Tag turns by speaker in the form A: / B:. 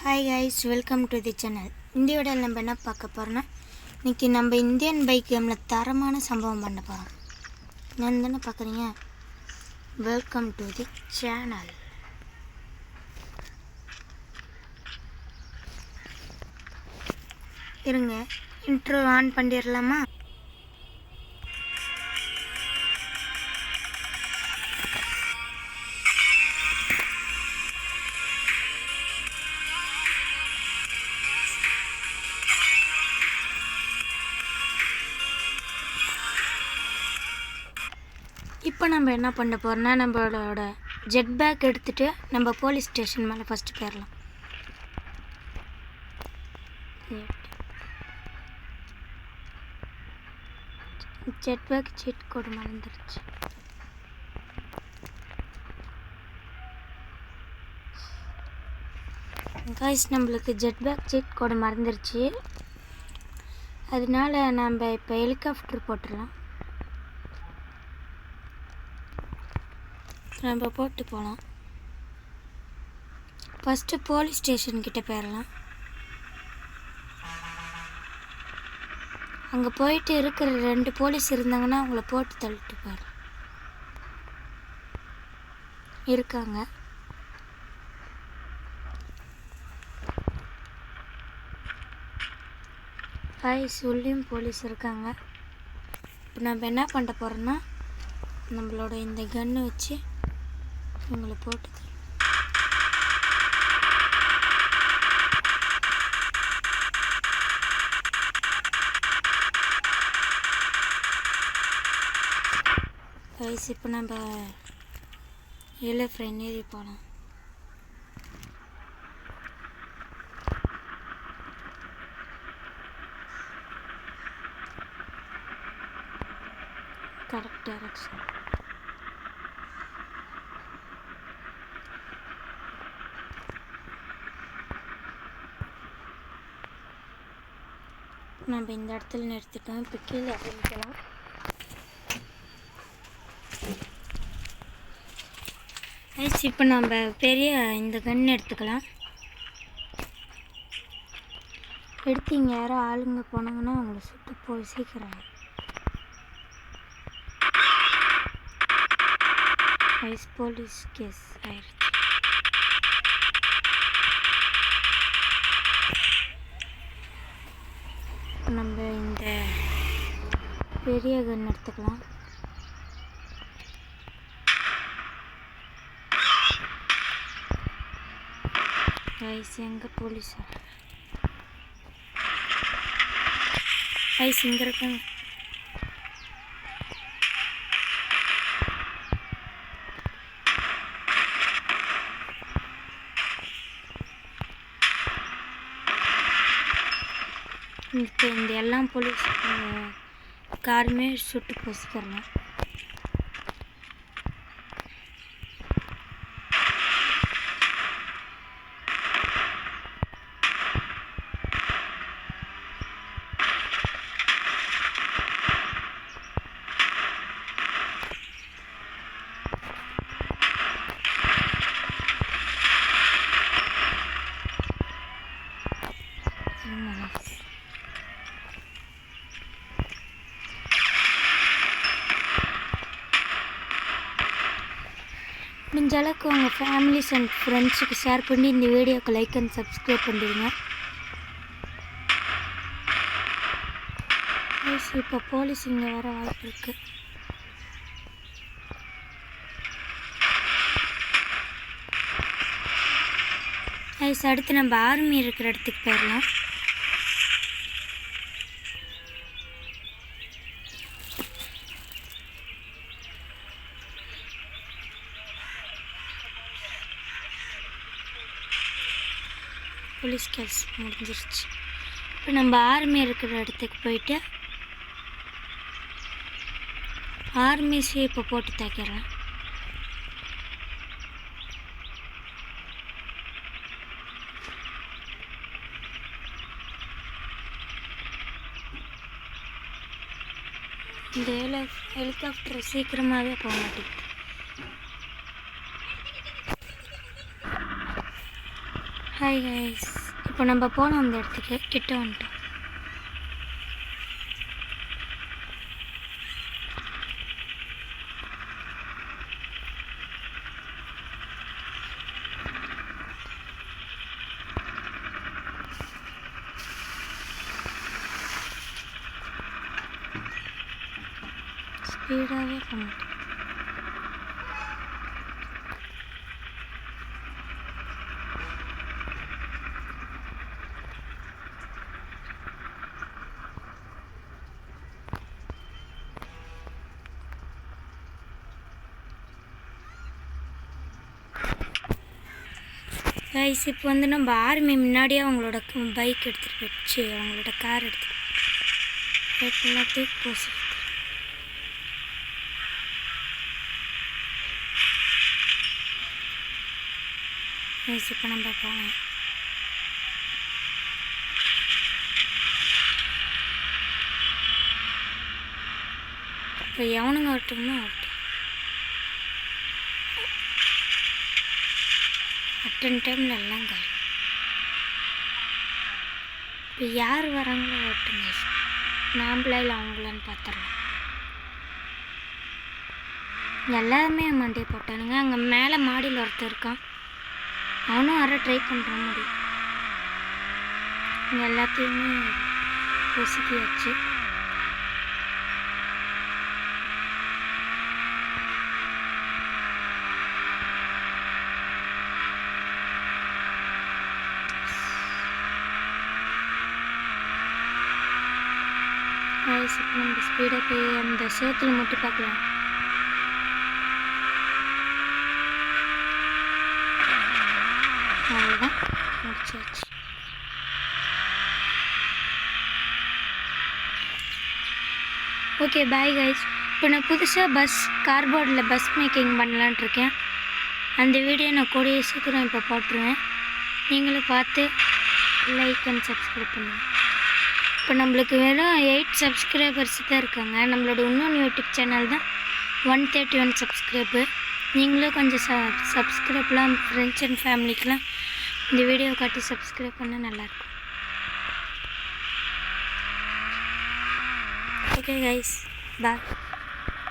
A: Hi guys, welcome to the channel. இந்த வீடியோவில் நம்ம என்ன பார்க்க போகிறோன்னா, இன்றைக்கி நம்ம இந்தியன் பைக் கேமில் தரமான சம்பவம் பண்ண போகிறோம். நான் தானே பார்க்குறீங்க. Welcome to the channel. இருங்க, இன்ட்ரோ ஆன் பண்ணிடலாமா? இப்போ நம்ம என்ன பண்ண போகிறோன்னா, நம்மளோட ஜெட் பேக் எடுத்துகிட்டு நம்ம போலீஸ் ஸ்டேஷன் மேலே ஃபஸ்ட்டு போயிடலாம். ஜெட் பேக் சீட் கோடு மறந்துருச்சு. கைஸ், நம்மளுக்கு ஜெட் பேக் சீட் கோடு மறந்துருச்சு. அதனால நம்ம இப்போ ஹெலிகாப்டர் போட்டுடலாம். நம்ம போட்டு போகலாம். ஃபஸ்ட்டு போலீஸ் ஸ்டேஷன்கிட்ட போயிடலாம். அங்கே போயிட்டு இருக்கிற 2 போலீஸ் இருந்தாங்கன்னா அவங்கள போட்டு தள்ளிட்டு போயிடலாம். இருக்காங்க. உள்ளேயும் போலீஸ் இருக்காங்க. இப்போ நம்ம என்ன பண்ண போகிறோன்னா, நம்மளோட இந்த கன்னை வச்சு இவங்களை போட்டு இப்போ நம்ம ஃப்ரெண்ட் ஏறி போகலாம். Correct direction. நம்ம இந்த இடத்துல நிறுத்திட்டோம். இப்போ கீழே இறங்கிக்கலாம். இப்போ நம்ம பெரிய இந்த கன் எடுத்துக்கலாம். எடுத்து இங்கே யாரோ ஆளுங்க போனாங்கன்னா அவங்கள சுட்டு போய் சீக்கிரம். போலீஸ் கேஸ் ஆயிடுச்சு. நம்ம இந்த பெரிய கன் எடுத்துக்கலாம். எங்கே போலீஸ் இங்கே இருக்காங்க. இப்போ இந்த எல்லாம் போலீஸ் காருமே சுட்டு போசிக்கிறலாம். முடிஞ்ச அளவுக்கு உங்கள் ஃபேமிலிஸ் அண்ட் ஃப்ரெண்ட்ஸுக்கு ஷேர் பண்ணி இந்த வீடியோக்கு லைக் அண்ட் சப்ஸ்கிரைப் பண்ணிடுங்க. இப்போ போலீஸ் இங்கே வர வாய்ப்பு இருக்குது. அடுத்து நம்ம ஆர்மி இருக்கிற இடத்துக்கு போயிடலாம். போலீஸ் கேஸ் முடிஞ்சிருச்சு. இப்போ நம்ம ஆர்மி இருக்கிற இடத்துக்கு போயிட்டு ஆர்மிஸே இப்போ போட்டு தைக்கிறேன். இந்த ஹெலிகாப்டர் சீக்கிரமாகவே போக மாட்டேங்குது. ஹாய் கைஸ், இப்போ நம்ம போனோம் அந்த இடத்துக்கு கிட்ட வந்துட்டோம். ஸ்பீடாகவே பண்ணிட்டேன். கைஸ், இப்போ வந்து நம்ம ஆர்மி முன்னாடியே அவங்களோட பைக் எடுத்துகிட்டு போயிடுச்சு, அவங்களோட கார் எடுத்துகிட்டு எல்லாத்தையும் போச்சு. கைஸ், இப்போ நம்ம போகலாம். இப்போ எவனுங்க வரட்டும்னா வரட்டும். அட்டன் டைமில் எல்லாம் காலி. இப்போ யார் வராங்களோ வரட்டுங்க, நாம்பளா இல்லை அவங்களான்னு பார்த்துடலாம். எல்லாருமே மண்டே போட்டானுங்க. அங்கே மேலே மாடியில் ஒருத்தர் இருக்கான், அவனும் வர ட்ரை பண்ணுற முடியும். இங்கே எல்லாத்தையுமே பொசுக்கியாச்சு. இப்போ நம்ம ஸ்பீடாக போய் அந்த சேத்துல மட்டும் பார்க்கலாம். அவ்வளோதான், முடிச்சாச்சு. Okay, bye guys. இப்போ நான் புதுசாக கார்போர்டில் பஸ் மேக்கிங் பண்ணலான் இருக்கேன். அந்த வீடியோ நான் கூடிய சீக்கிரம் இப்போ போட்டுருவேன். நீங்களும் பார்த்து லைக் அண்ட் சப்ஸ்கிரைப் பண்ணுங்கள். இப்போ நம்மளுக்கு வெறும் 8 சப்ஸ்கிரைபர்ஸ் தான் இருக்காங்க. நம்மளோட இன்னொன்று யூடியூப் சேனல் தான் 131 சப்ஸ்கிரைபு. நீங்களும் கொஞ்சம் சப்ஸ்கிரைப்லாம் ஃப்ரெண்ட்ஸ் அண்ட் ஃபேமிலிக்கெலாம் இந்த வீடியோ காட்டி சப்ஸ்கிரைப் பண்ணால் நல்லாயிருக்கும். ஓகே கைஸ், பாய்.